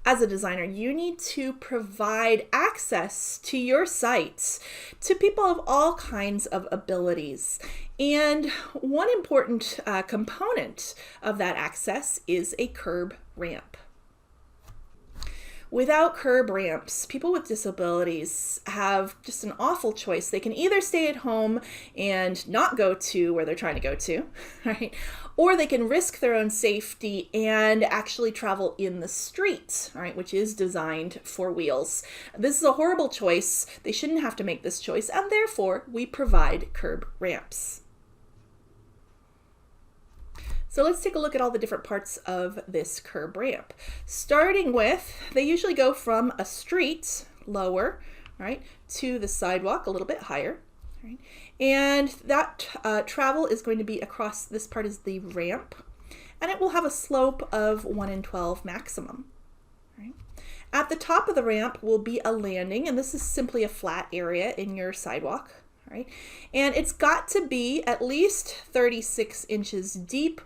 as a designer, you need to provide access to your sites to people of all kinds of abilities. And one important component of that access is a curb ramp. Without curb ramps, people with disabilities have just an awful choice. They can either stay at home and not go to where they're trying to go to, right? Or they can risk their own safety and actually travel in the street, right, which is designed for wheels. This is a horrible choice. They shouldn't have to make this choice, and therefore we provide curb ramps. So let's take a look at all the different parts of this curb ramp. Starting with, they usually go from a street, lower, right, to the sidewalk, a little bit higher, right? And that travel is going to be across, this part is the ramp, and it will have a slope of 1 in 12 maximum, right? At the top of the ramp will be a landing, and this is simply a flat area in your sidewalk, right? And it's got to be at least 36 inches deep,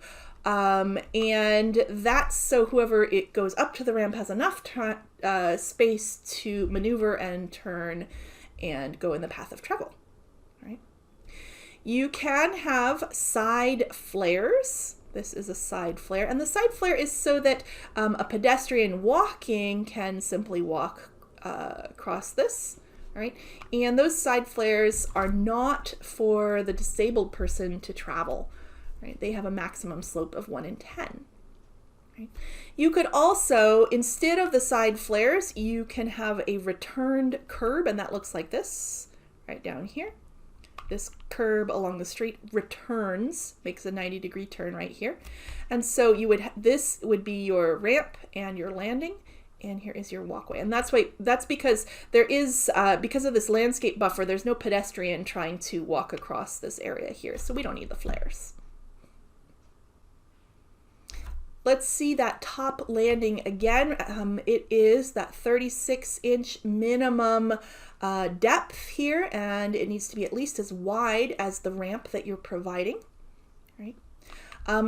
and that's so whoever it goes up to the ramp has enough space to maneuver and turn and go in the path of travel, right? You can have side flares. This is a side flare, and the side flare is so that a pedestrian walking can simply walk across this. Right? And those side flares are not for the disabled person to travel. Right? They have a maximum slope of 1 in 10. Right? You could also, instead of the side flares, you can have a returned curb, and that looks like this, right down here. This curb along the street returns, makes a 90-degree turn right here. And so you would this would be your ramp and your landing. And here is your walkway. And that's because there is, because of this landscape buffer, there's no pedestrian trying to walk across this area here. So we don't need the flares. Let's see that top landing again. It is that 36-inch minimum depth here, and it needs to be at least as wide as the ramp that you're providing, right?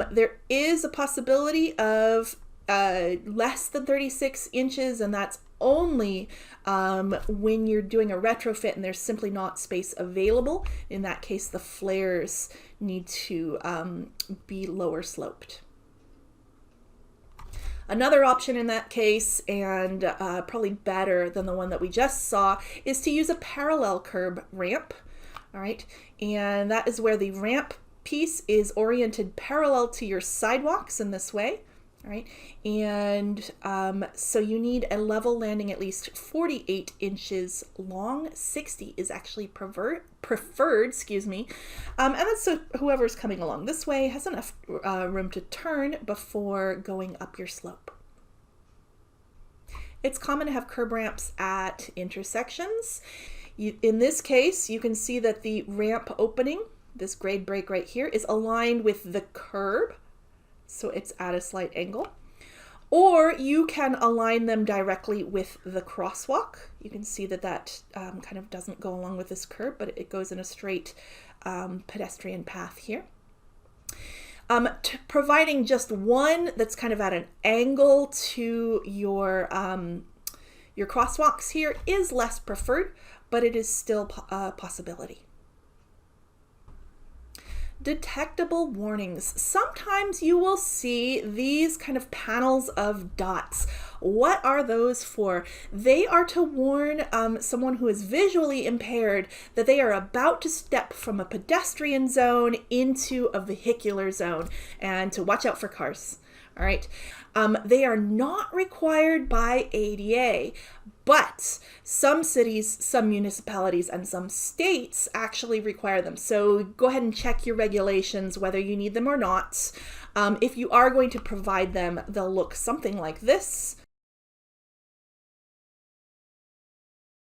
There is a possibility of less than 36 inches, and that's only when you're doing a retrofit and there's simply not space available. In that case, the flares need to be lower sloped. Another option in that case, and probably better than the one that we just saw, is to use a parallel curb ramp. All right, and that is where the ramp piece is oriented parallel to your sidewalks in this way. Right, and so you need a level landing at least 48 inches long. 60 is actually preferred, excuse me, and that's so whoever's coming along this way has enough room to turn before going up your slope. It's common to have curb ramps at intersections. In this case, you can see that the ramp opening, this grade break right here, is aligned with the curb. So it's at a slight angle. Or you can align them directly with the crosswalk. You can see that kind of doesn't go along with this curb, but it goes in a straight pedestrian path here. Providing just one that's kind of at an angle to your crosswalks here is less preferred, but it is still a possibility. Detectable warnings. Sometimes you will see these kind of panels of dots. What are those for? They are to warn someone who is visually impaired that they are about to step from a pedestrian zone into a vehicular zone and to watch out for cars. All right. They are not required by ADA, but some cities, some municipalities, and some states actually require them. So go ahead and check your regulations, whether you need them or not. If you are going to provide them, they'll look something like this.